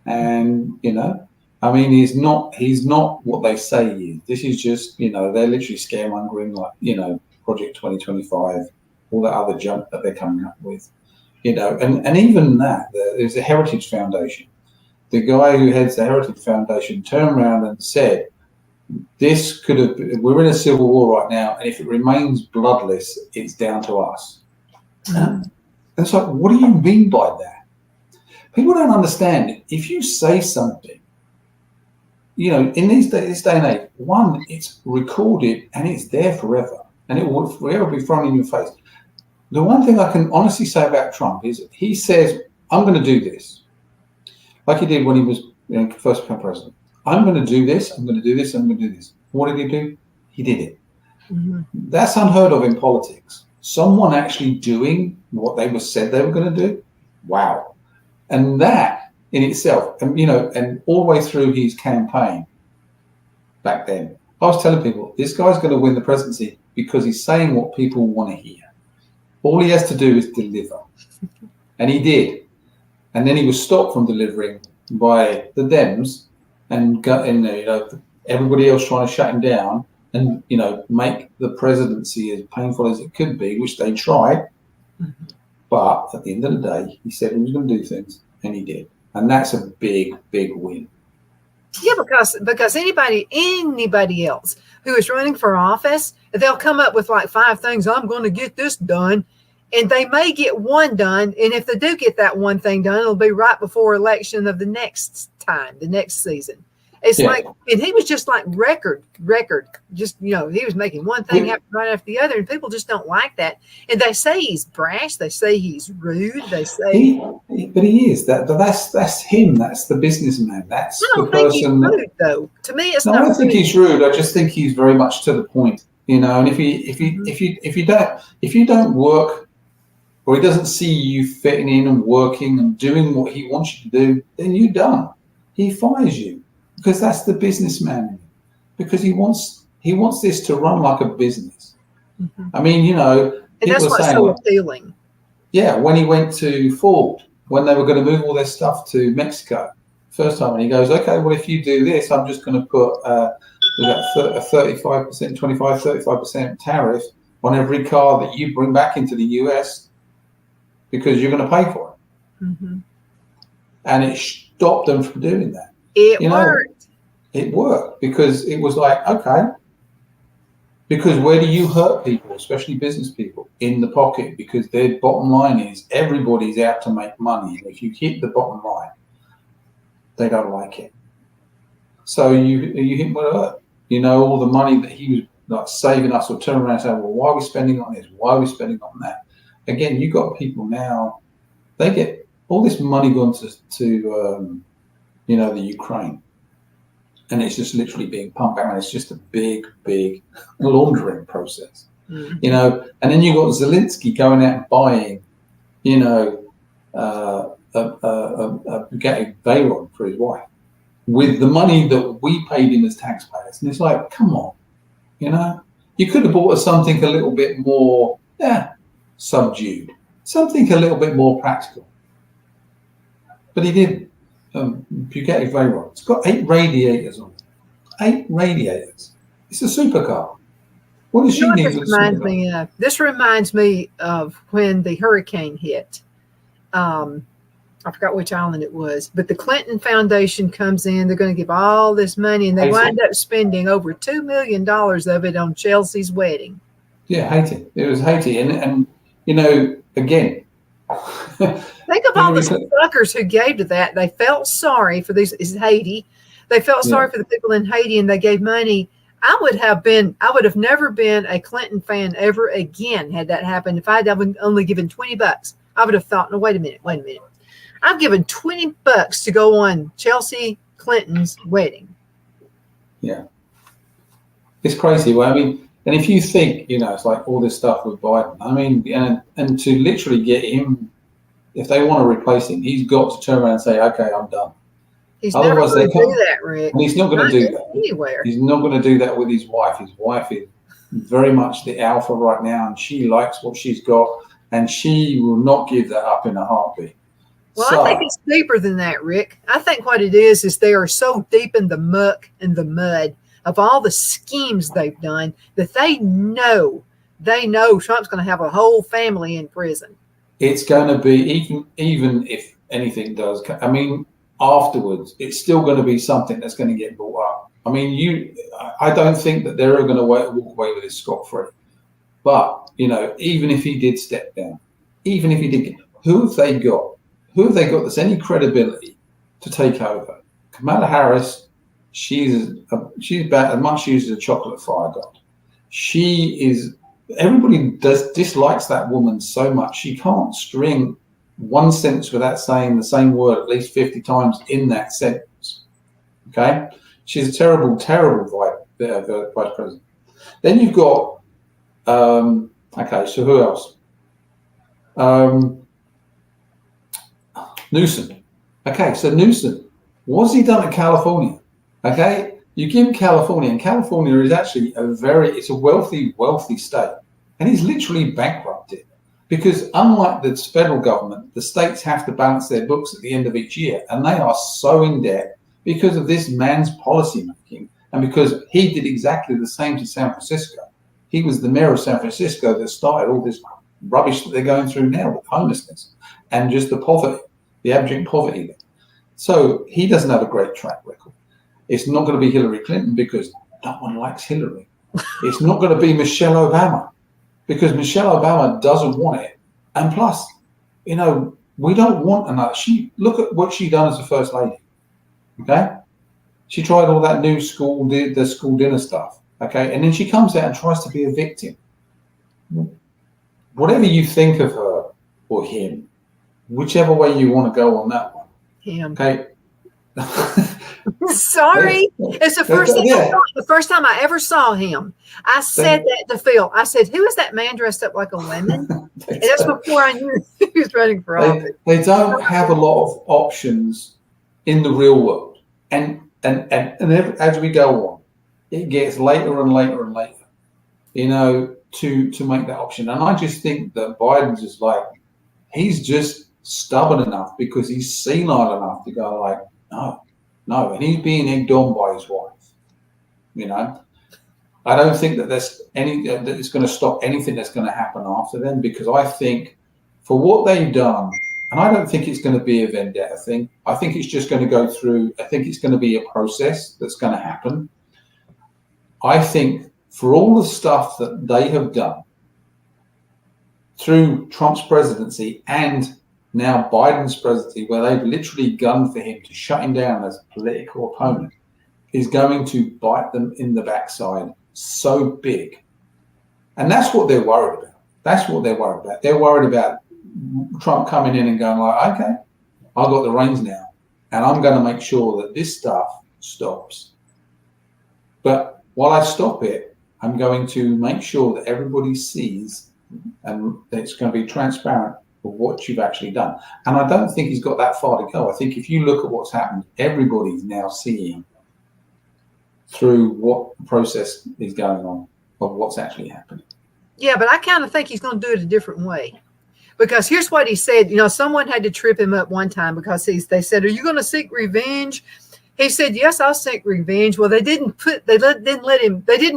And, he's not what they say he is. This is just, they're literally scaremongering, like, Project 2025, all that other junk that they're coming up with. And even that, there's a Heritage Foundation. The guy who heads the Heritage Foundation turned around and said, we're in a civil war right now, and if it remains bloodless, it's down to us. And it's like, what do you mean by that? People don't understand. If you say something, in this day and age, one, it's recorded and it's there forever, and it will forever be thrown in your face. The one thing I can honestly say about Trump is he says, I'm going to do this. Like he did when he was first become president. I'm going to do this, I'm going to do this, I'm going to do this. What did he do? He did it. Mm-hmm. That's unheard of in politics. Someone actually doing what they said they were going to do. Wow. And that in itself, and all the way through his campaign back then, I was telling people, this guy's going to win the presidency because he's saying what people want to hear. All he has to do is deliver. And he did. And then he was stopped from delivering by the Dems and everybody else trying to shut him down and, make the presidency as painful as it could be, which they tried. Mm-hmm. But at the end of the day, he said he was going to do things, and he did. And that's a big, big win. Yeah, because anybody else who is running for office, they'll come up with like 5 things. I'm going to get this done. And they may get one done. And if they do get that one thing done, it'll be right before election of the next time, the next season. It's like, and he was just like record. Just, he was making one thing happen right after the other. And people just don't like that. And they say he's brash. They say he's rude. They say. But he is. That's him. That's the businessman. That's the person. Think he's rude, though. To me, it's not. I don't think he's rude. I just think he's very much to the point. And if you don't work, or he doesn't see you fitting in and working and doing what he wants you to do, then you're done. He fires you because that's the businessman in him. Because he wants this to run like a business. Mm-hmm. I mean, and that's what's so appealing. Yeah, when he went to Ford, when they were going to move all their stuff to Mexico, first time, and he goes, okay, well, if you do this, I'm just going to put a 35% tariff on every car that you bring back into the US because you're going to pay for it. Mm-hmm. And it stopped them from doing that. It You know, worked. it worked because it was like, okay, because where do you hurt people, especially business people? In the pocket, because their bottom line is everybody's out to make money. And if you hit the bottom line, they don't like it. So you hit them with a hurt. You know, all the money that he was like saving us, or turn around and say, well, why are we spending on this? Why are we spending on that? Again, you got people now, they get all this money gone to you know, the Ukraine. And it's just literally being pumped out. It's just a big, big laundering process, you know. And then you got Zelensky going out and buying, you know, a Bugatti Veyron for his wife with the money that we paid him as taxpayers. And it's like, come on, you know, you could have bought us something a little bit more, subdued, something a little bit more practical. But he didn't. Bugatti Veyron. It's got 8 radiators on it. 8 radiators. It's a supercar. What does she need with a supercar? This reminds me of when the hurricane hit. I forgot which island it was, but the Clinton Foundation comes in. They're going to give all this money, and they wind up spending over $2 million of it on Chelsea's wedding. Yeah, Haiti. It was Haiti, and you know, again. Think of all the suckers who gave to that. They felt sorry for these. Is Haiti? They felt sorry for the people in Haiti, and they gave money. I would have never been a Clinton fan ever again had that happened. If I'd only given $20, I would have thought, no, wait a minute. I've given $20 to go on Chelsea Clinton's wedding. Yeah, it's crazy. Well, I mean, and if you think, you know, it's like all this stuff with Biden. I mean, and to literally get him, if they want to replace him, he's got to turn around and say, okay, I'm done. He's never going to do that, Rick. And he's not going to do that anywhere. He's not going to do that with his wife. His wife is very much the alpha right now, and she likes what she's got, and she will not give that up in a heartbeat. Well, I think it's deeper than that, Rick. I think what it is they are so deep in the muck and the mud of all the schemes they've done that they know Trump's going to have a whole family in prison. It's going to be, even if anything does, I mean, afterwards, it's still going to be something that's going to get brought up. I mean, I don't think that they're going to walk away with this scot-free. But, you know, even if he did step down, even if he did, who have they got? Who have they got that's any credibility to take over? Kamala Harris, she's about as much used as a chocolate fire god. Everybody dislikes that woman so much. She can't string one sentence without saying the same word at least 50 times in that sentence. Okay? She's a terrible, terrible vice president. Then you've got, okay, so who else? Newsom. Okay, so Newsom, what's he done in California? Okay, you give California, and California is actually it's a wealthy, wealthy state, and he's literally bankrupted because unlike the federal government, the states have to balance their books at the end of each year, and they are so in debt because of this man's policy making, and because he did exactly the same to San Francisco. He was the mayor of San Francisco that started all this rubbish that they're going through now with homelessness and just the poverty. The abject poverty. So he doesn't have a great track record. It's not going to be Hillary Clinton because no one likes Hillary. It's not going to be Michelle Obama because Michelle Obama doesn't want it. And plus, you know, we don't want another. Look at what she done as a first lady. Okay, she tried all that new school dinner stuff. Okay, and then she comes out and tries to be a victim. Whatever you think of her or him, whichever way you want to go on that one. Him. Okay. Sorry. It's the first time I ever saw him. I said that to Phil. I said, who is that man dressed up like a lemon? And that's before I knew he was running for office. They don't have a lot of options in the real world. And as we go on, it gets later and later and later, you know, to make that option. And I just think that Biden's just like, he's just stubborn enough because he's senile enough to go like, no, and he's being egged on by his wife. You know, I don't think that there's that it's going to stop anything that's going to happen after them, because I think for what they've done And I don't think it's going to be a vendetta thing. I think it's just going to go through. I think it's going to be a process that's going to happen. I think for all the stuff that they have done through Trump's presidency and now Biden's presidency, where they've literally gunned for him to shut him down as a political opponent, is going to bite them in the backside so big. And that's what they're worried about. That's what they're worried about. They're worried about Trump coming in and going like, okay, I've got the reins now, and I'm going to make sure that this stuff stops. But while I stop it, I'm going to make sure that everybody sees, and it's going to be transparent of what you've actually done. And I don't think he's got that far to go. I think if you look at what's happened, everybody's now seeing through what process is going on of what's actually happening. Yeah, but I kind of think he's going to do it a different way. Because here's what he said. You know, someone had to trip him up one time because they said, "Are you going to seek revenge?" He said, "Yes, I'll seek revenge." Well, they didn't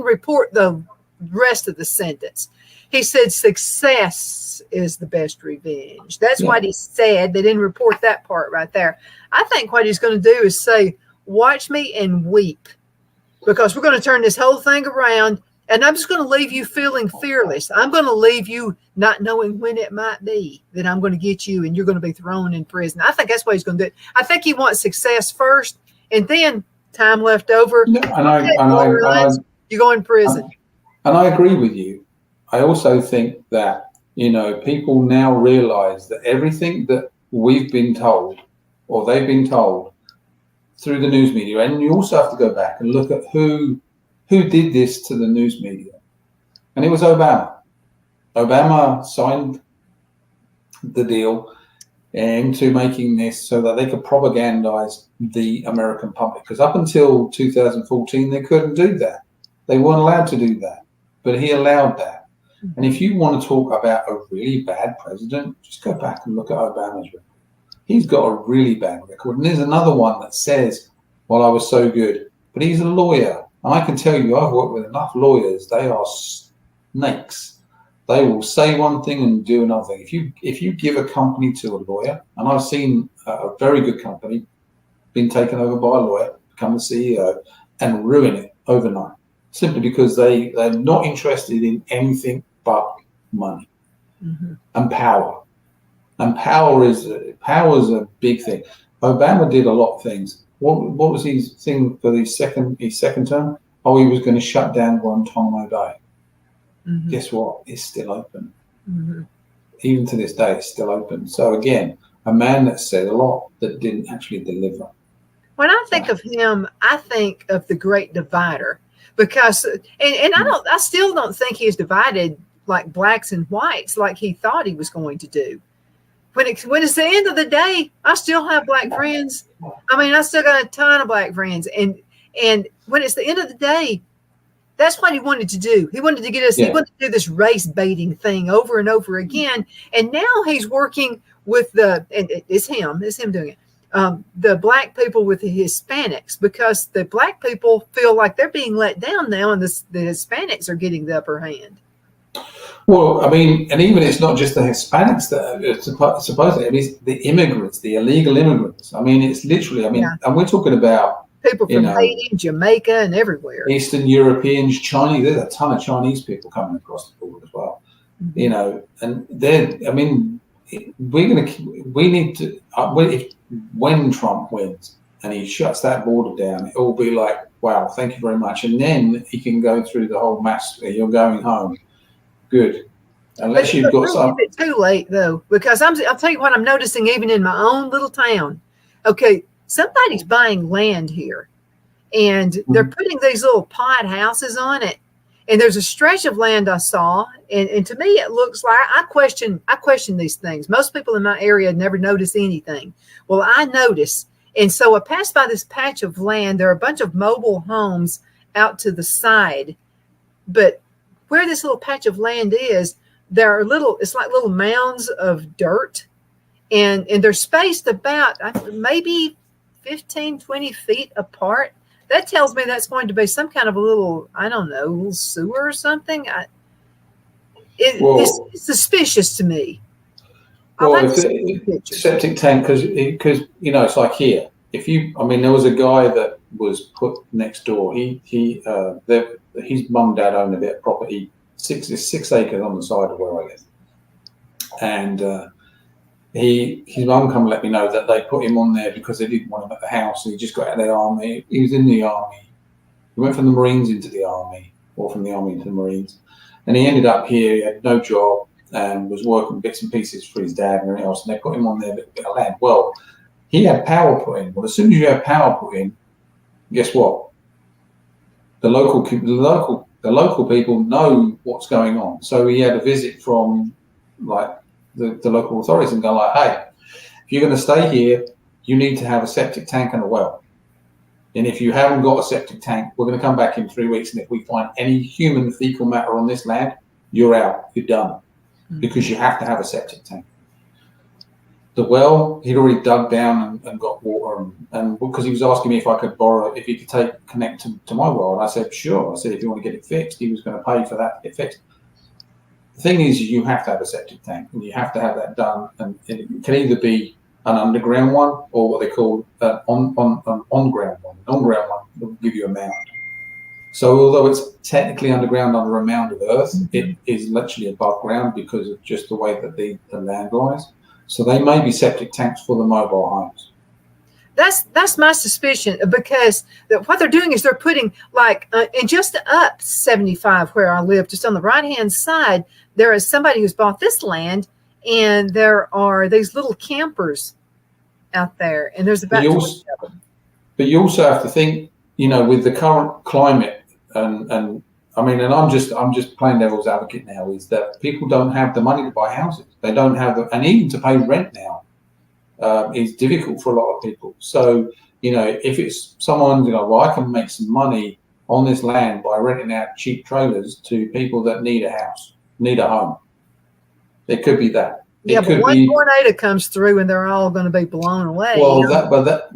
report the rest of the sentence. He said, "Success is the best revenge." That's what he said. They didn't report that part right there. I think what he's going to do is say, "Watch me and weep, because we're going to turn this whole thing around. And I'm just going to leave you feeling fearless. I'm going to leave you not knowing when it might be that I'm going to get you and you're going to be thrown in prison." I think that's what he's going to do. I think he wants success first and then time left over. No, you go in prison. And I agree with you. I also think that, you know, people now realize that everything that we've been told or they've been told through the news media, and you also have to go back and look at who did this to the news media. And it was Obama. Obama signed the deal into making this so that they could propagandize the American public. Because up until 2014, they couldn't do that. They weren't allowed to do that. But he allowed that. And if you want to talk about a really bad president, just go back and look at Obama's record. He's got a really bad record. And there's another one that says, "Well, I was so good." But he's a lawyer. And I can tell you, I've worked with enough lawyers. They are snakes. They will say one thing and do another thing. If you give a company to a lawyer, and I've seen a very good company being taken over by a lawyer, become the CEO, and ruin it overnight, simply because they're not interested in anything but money and power. And power is a big thing. Obama did a lot of things. What was his thing for his second term? Oh, he was going to shut down Guantanamo Bay. Guess what? It's still open. Even to this day, it's still open. So again, a man that said a lot that didn't actually deliver. When I think of him, I think of the Great Divider, because I still don't think he's divided like blacks and whites like he thought he was going to do. When it's the end of the day, I still have black friends. I mean, I still got a ton of black friends. And when it's the end of the day, that's what he wanted to do. He wanted to get us, he wanted to do this race baiting thing over and over again. And now he's working with it's him doing it. The black people with the Hispanics, because the black people feel like they're being let down now and the Hispanics are getting the upper hand. Well, I mean, and even it's not just the Hispanics that are supposedly, it's the immigrants, the illegal immigrants. I mean, it's literally, and we're talking about people from Haiti, Jamaica, and everywhere. Eastern Europeans, Chinese. There's a ton of Chinese people coming across the border as well. You know, and when Trump wins and he shuts that border down, it will be like, wow, thank you very much. And then he can go through the whole mass. You're going home. Good. Unless you've got some. It's too late though, because I'll tell you what I'm noticing even in my own little town. Okay, somebody's buying land here, and they're putting these little pod houses on it. And there's a stretch of land I saw, and to me it looks like I question these things. Most people in my area never notice anything. Well, I notice, and so I passed by this patch of land. There are a bunch of mobile homes out to the side, but where this little patch of land is, there are it's like little mounds of dirt, and they're spaced about maybe 15, 20 feet apart. That tells me that's going to be some kind of a little, I don't know, little sewer or something. It's suspicious to me. I'll Well, have if to see the pictures. septic tank, because it's like here. There was a guy that was put next door. His mum and dad owned a bit of property, 6 acres on the side of where I live, and his mum come let me know that they put him on there because they didn't want him at the house. He just got out of the army. He was in the army. He went from the Marines into the army, or from the army into the Marines, and he ended up here. He had no job and was working bits and pieces for his dad and everything else, and they put him on their little bit of land. Well, he had power put in. Well, as soon as you have power put in, guess what? The local people know what's going on. So he had a visit from like the local authorities and go like, hey, if you're going to stay here, you need to have a septic tank and a well. And if you haven't got a septic tank, we're going to come back in 3 weeks. And if we find any human fecal matter on this land, you're out. You're done. Because you have to have a septic tank. The well, he'd already dug down and got water, and because he was asking me if he could connect to my well, and I said sure. I said if you want to get it fixed, he was going to pay for that to get fixed. The thing is, you have to have a septic tank, and you have to have that done, and it can either be an underground one or what they call an on-ground one. An on-ground one will give you a mound. So although it's technically underground under a mound of earth, it is literally above ground because of just the way that the land lies. So they may be septic tanks for the mobile homes. That's my suspicion, because what they're doing is they're putting and just up 75 where I live, just on the right-hand side, there is somebody who's bought this land, and there are these little campers out there, and there's about 20 of them. But you also have to think, with the current climate, and I'm just playing devil's advocate now, is that people don't have the money to buy houses. They don't have and even to pay rent now is difficult for a lot of people. So, if it's someone, I can make some money on this land by renting out cheap trailers to people that need a house, need a home. It could be that. Yeah, but one tornado comes through and they're all going to be blown away. Well, but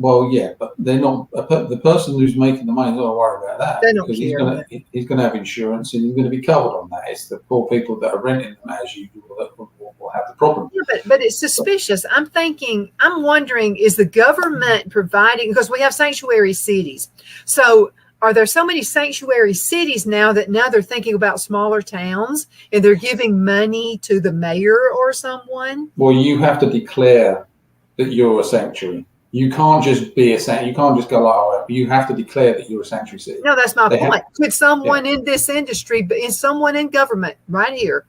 they're not. The person who's making the money is not going to worry about that. They don't because care. He's going to have insurance and he's going to be covered on that. It's the poor people that are renting them, as usual, that will have the problem. Yeah, but it's suspicious. I'm wondering, is the government providing, because we have sanctuary cities. So are there so many sanctuary cities now that they're thinking about smaller towns and they're giving money to the mayor or someone? Well, you have to declare that you're a sanctuary. You can't just be a sanctuary. You can't just go like, oh, you have to declare that you're a sanctuary city. No, that's my point. Could someone in this industry, someone in government right here,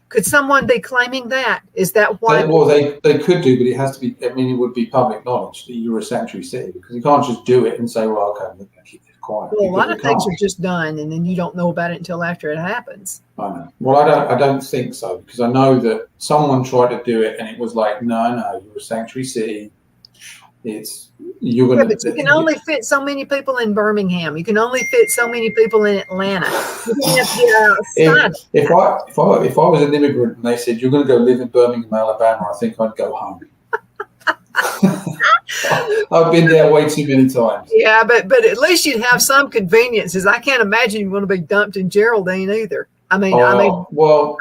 could someone be claiming that? Is that why? They could do, but it has to be, it would be public knowledge that you're a sanctuary city, because you can't just do it and say, well, okay, we're going to keep this quiet. Well, a lot of things are just done, and then you don't know about it until after it happens. I know. Well, I don't think so, because I know that someone tried to do it and it was like, no, you're a sanctuary city. But you can only fit so many people in Birmingham. You can only fit so many people in Atlanta. You don't have to get outside. If I was an immigrant and they said you're going to go live in Birmingham, Alabama, I think I'd go home. I've been there way too many times. Yeah, but at least you'd have some conveniences. I can't imagine you want to be dumped in Geraldine either. Well,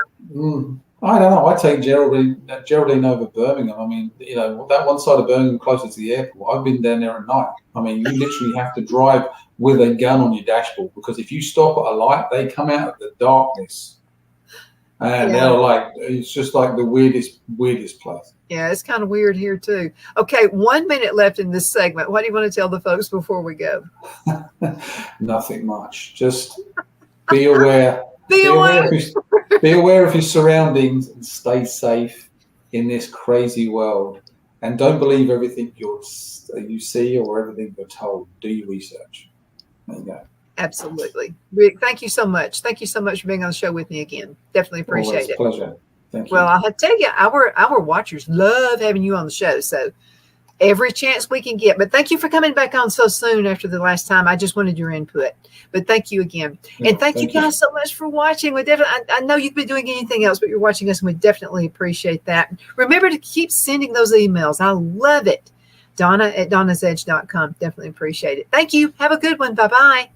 I don't know. I take Geraldine over Birmingham. That one side of Birmingham closer to the airport. I've been down there at night. You literally have to drive with a gun on your dashboard, because if you stop at a light, they come out of the darkness. And they're like, it's just like the weirdest place. Yeah, it's kind of weird here too. Okay, 1 minute left in this segment. What do you want to tell the folks before we go? Nothing much. Just be aware. Be aware of your surroundings and stay safe in this crazy world. And don't believe everything you see or everything you're told. Do your research. There you go. Absolutely. Rick, thank you so much. Thank you so much for being on the show with me again. Definitely appreciate it. Pleasure. Thank you. Well, I have to tell you, our watchers love having you on the show. So every chance we can get. But thank you for coming back on so soon after the last time. I just wanted your input. But thank you again. And thank you guys so much for watching. I know you could be doing anything else, but you're watching us, and we definitely appreciate that. Remember to keep sending those emails. I love it. Donna at donnasedge.com. Definitely appreciate it. Thank you. Have a good one. Bye-bye.